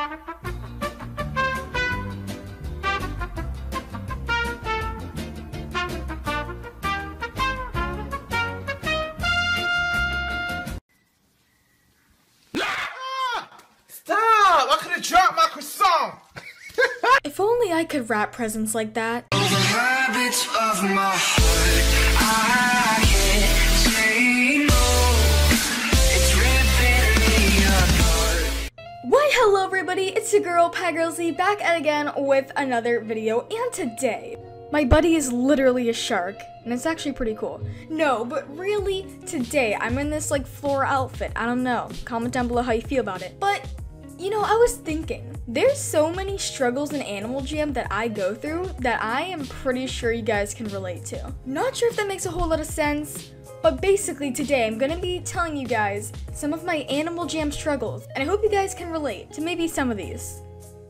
Stop! I could have dropped my croissant! If only I could wrap presents like that. Habits of my heart, I can't say no. It's ripping me apart. Why, hello everybody, it's your girl, Pagirlsy, back at again with another video, and today, my buddy is literally a shark, and it's actually pretty cool. No, but really, today, I'm in this, like, floral outfit. I don't know. Comment down below how you feel about it. But, you know, I was thinking, there's so many struggles in Animal Jam that I go through that I am pretty sure you guys can relate to. Not sure if that makes a whole lot of sense, but basically today I'm gonna be telling you guys some of my Animal Jam struggles, and I hope you guys can relate to maybe some of these.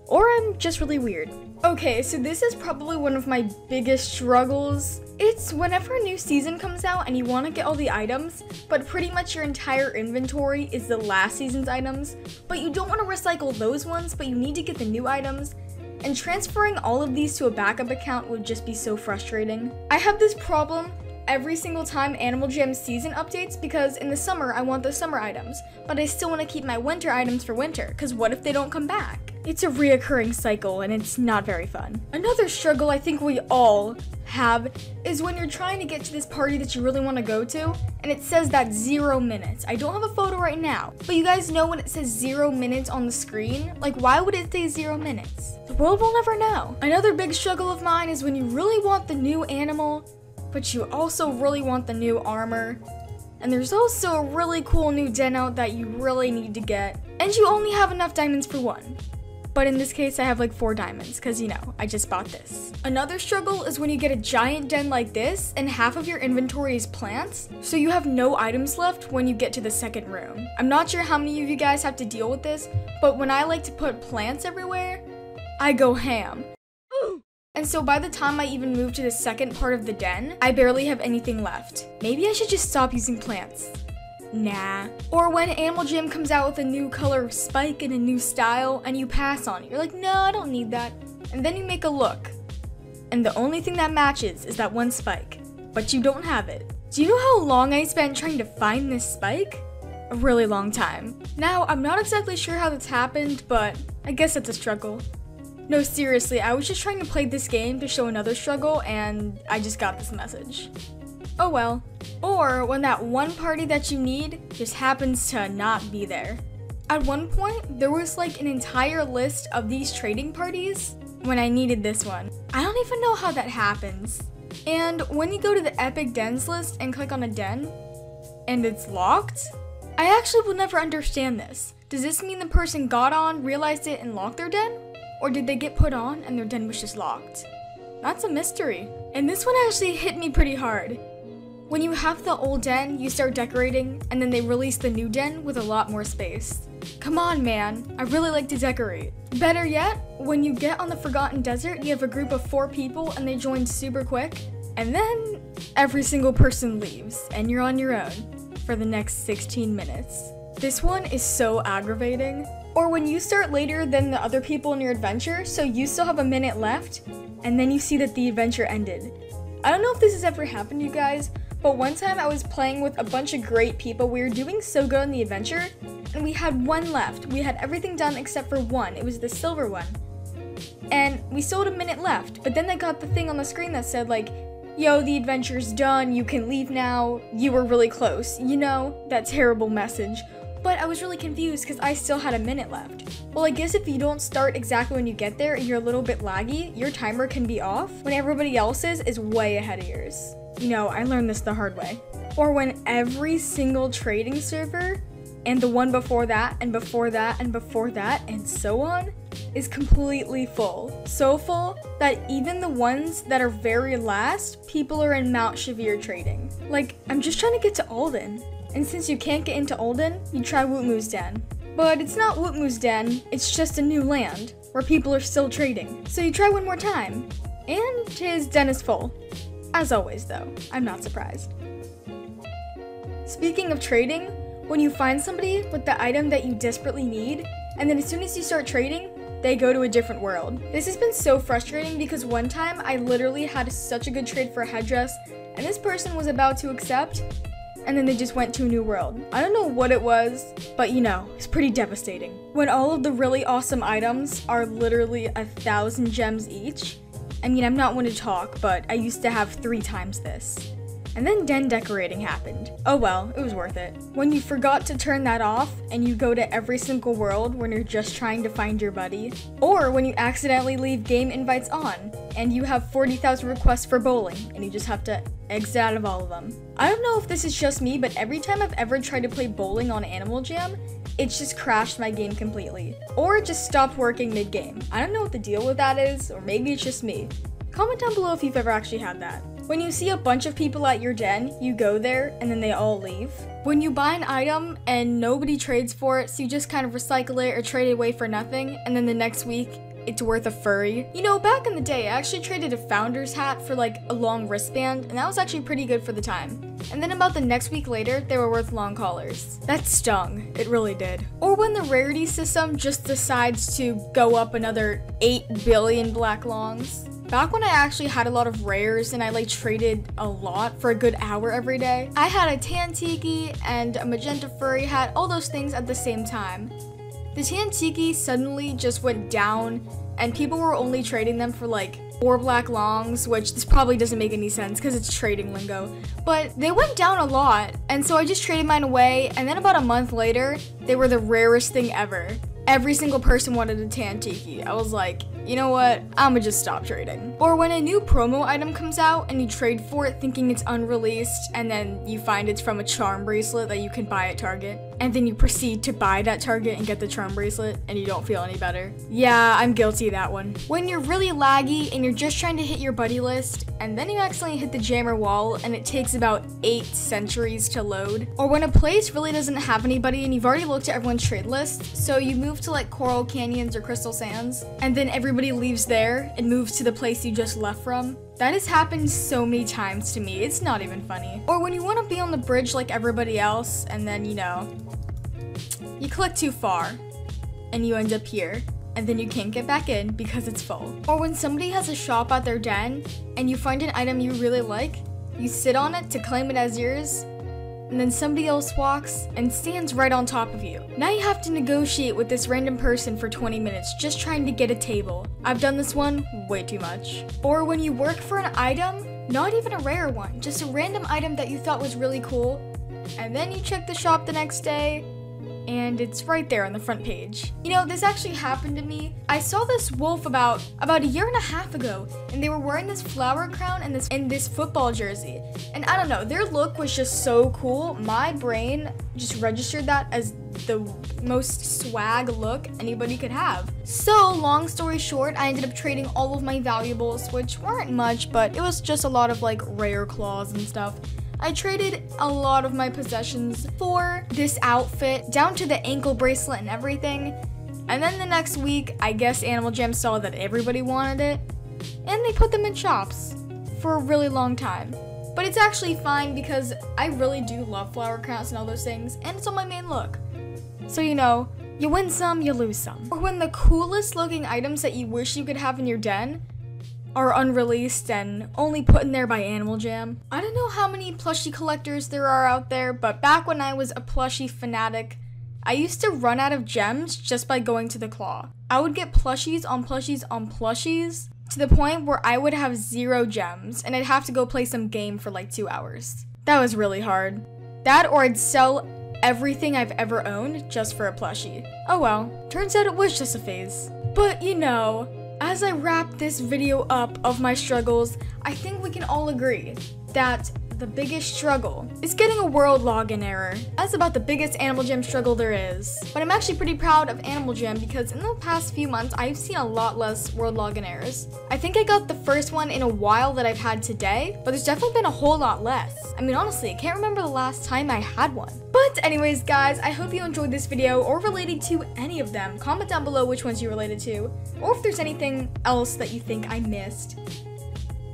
Or I'm just really weird. Okay, so this is probably one of my biggest struggles. It's whenever a new season comes out and you want to get all the items, but pretty much your entire inventory is the last season's items, but you don't want to recycle those ones, but you need to get the new items, and transferring all of these to a backup account would just be so frustrating. I have this problem every single time Animal Jam season updates because in the summer I want the summer items, but I still want to keep my winter items for winter, because what if they don't come back? It's a reoccurring cycle and it's not very fun. Another struggle I think we all have is when you're trying to get to this party that you really want to go to and it says that 0 minutes. I don't have a photo right now, but you guys know when it says 0 minutes on the screen? Like, why would it say 0 minutes? The world will never know. Another big struggle of mine is when you really want the new animal, but you also really want the new armor. And there's also a really cool new den out that you really need to get, and you only have enough diamonds for one. But in this case, I have like 4 diamonds, because, you know, I just bought this. Another struggle is when you get a giant den like this, and half of your inventory is plants, so you have no items left when you get to the second room. I'm not sure how many of you guys have to deal with this, but when I like to put plants everywhere, I go ham. And so by the time I even move to the second part of the den, I barely have anything left. Maybe I should just stop using plants. Nah. Or when Animal Jam comes out with a new color spike and a new style, and you pass on it. You're like, no, I don't need that. And then you make a look, and the only thing that matches is that one spike, but you don't have it. Do you know how long I spent trying to find this spike? A really long time. Now, I'm not exactly sure how this happened, but I guess it's a struggle. No, seriously, I was just trying to play this game to show another struggle, and I just got this message. Oh well. Or when that one party that you need just happens to not be there. At one point, there was like an entire list of these trading parties when I needed this one. I don't even know how that happens. And when you go to the epic dens list and click on a den, and it's locked, I actually will never understand this. Does this mean the person got on, realized it, and locked their den? Or did they get put on and their den was just locked? That's a mystery. And this one actually hit me pretty hard. When you have the old den, you start decorating, and then they release the new den with a lot more space. Come on, man, I really like to decorate. Better yet, when you get on the Forgotten Desert, you have a group of 4 people and they join super quick, and then every single person leaves, and you're on your own for the next 16 minutes. This one is so aggravating. Or when you start later than the other people in your adventure, so you still have a minute left, and then you see that the adventure ended. I don't know if this has ever happened to you guys, but one time I was playing with a bunch of great people. We were doing so good on the adventure, and we had one left. We had everything done except for one. It was the silver one. And we still had a minute left, but then they got the thing on the screen that said like, yo, the adventure's done, you can leave now, you were really close. You know, that terrible message. But I was really confused because I still had a minute left. Well, I guess if you don't start exactly when you get there and you're a little bit laggy, your timer can be off when everybody else's is way ahead of yours. You know, I learned this the hard way. Or when every single trading server, and the one before that, and before that, and before that, and so on, is completely full. So full that even the ones that are very last, people are in Mount Shavir trading. Like, I'm just trying to get to Alden. And since you can't get into Alden, you try Wootmoo's Den. But it's not Wootmoo's Den, it's just a new land, where people are still trading. So you try one more time, and his den is full. As always though, I'm not surprised. Speaking of trading, when you find somebody with the item that you desperately need, And then as soon as you start trading, they go to a different world. This has been so frustrating because one time I literally had such a good trade for a headdress and this person was about to accept and then they just went to a new world. I don't know what it was, but you know, it's pretty devastating. When all of the really awesome items are literally 1,000 gems each, I mean, I'm not one to talk, but I used to have 3 times this. And then den decorating happened. Oh well, it was worth it. When you forgot to turn that off and you go to every single world when you're just trying to find your buddy, or when you accidentally leave game invites on and you have 40,000 requests for bowling and you just have to exit out of all of them. I don't know if this is just me, but every time I've ever tried to play bowling on Animal Jam, it's just crashed my game completely. Or it just stopped working mid-game. I don't know what the deal with that is, or maybe it's just me. Comment down below if you've ever actually had that. When you see a bunch of people at your den, you go there and then they all leave. When you buy an item and nobody trades for it, so you just kind of recycle it or trade it away for nothing, and then the next week, it's worth a furry. You know, back in the day, I actually traded a founder's hat for like a long wristband, and that was actually pretty good for the time. And then about the next week later, they were worth long collars. That stung, it really did. Or when the rarity system just decides to go up another 8 billion black longs. Back when I actually had a lot of rares and I like traded a lot for a good hour every day, I had a tan tiki and a magenta furry hat, all those things at the same time. The tan tiki suddenly just went down and people were only trading them for like 4 black longs, which this probably doesn't make any sense because it's trading lingo, but they went down a lot, and so I just traded mine away, and then about a month later, they were the rarest thing ever. Every single person wanted a tan tiki. I was like, you know what, I'ma just stop trading. Or when a new promo item comes out and you trade for it thinking it's unreleased, and then you find it's from a charm bracelet that you can buy at Target, and then you proceed to buy it at Target and get the charm bracelet and you don't feel any better. Yeah, I'm guilty of that one. When you're really laggy and you're just trying to hit your buddy list, and then you accidentally hit the jammer wall and it takes about 8 centuries to load. Or when a place really doesn't have anybody and you've already looked at everyone's trade list, so you move to like Coral Canyons or Crystal Sands, and then everybody leaves there and moves to the place you just left from. That has happened so many times to me, it's not even funny. Or when you want to be on the bridge like everybody else, and then, you know, you click too far, and you end up here, and then you can't get back in because it's full. Or when somebody has a shop at their den, and you find an item you really like, you sit on it to claim it as yours, and then somebody else walks and stands right on top of you. Now you have to negotiate with this random person for 20 minutes just trying to get a table. I've done this one way too much. Or when you work for an item, not even a rare one, just a random item that you thought was really cool, and then you check the shop the next day, and it's right there on the front page. You know, this actually happened to me. I saw this wolf about a year and a half ago, and they were wearing this flower crown and this football jersey. And I don't know, their look was just so cool. My brain just registered that as the most swag look anybody could have. So, long story short, I ended up trading all of my valuables, which weren't much, but it was just a lot of like rare claws and stuff. I traded a lot of my possessions for this outfit, down to the ankle bracelet and everything. And then the next week, I guess Animal Jam saw that everybody wanted it, and they put them in shops for a really long time. But it's actually fine because I really do love flower crowns and all those things, and it's on my main look. So, you know, you win some, you lose some. Or when the coolest looking items that you wish you could have in your den are unreleased and only put in there by Animal Jam. I don't know how many plushie collectors there are out there, but back when I was a plushie fanatic, I used to run out of gems just by going to the claw. I would get plushies on plushies on plushies to the point where I would have 0 gems and I'd have to go play some game for like 2 hours. That was really hard. That or I'd sell everything I've ever owned just for a plushie. Oh well, turns out it was just a phase. But you know, as I wrap this video up of my struggles, I think we can all agree that the biggest struggle is getting a world login error. That's about the biggest Animal Jam struggle there is. But I'm actually pretty proud of Animal Jam because in the past few months, I've seen a lot less world login errors. I think I got the first one in a while that I've had today, but there's definitely been a whole lot less. I mean, honestly, I can't remember the last time I had one. But anyways, guys, I hope you enjoyed this video or related to any of them. Comment down below which ones you related to, or if there's anything else that you think I missed.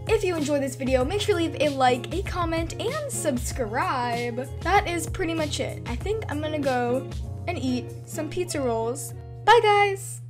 If you enjoyed this video, make sure to leave a like, a comment, and subscribe. That is pretty much it. I think I'm gonna go and eat some pizza rolls Bye, guys!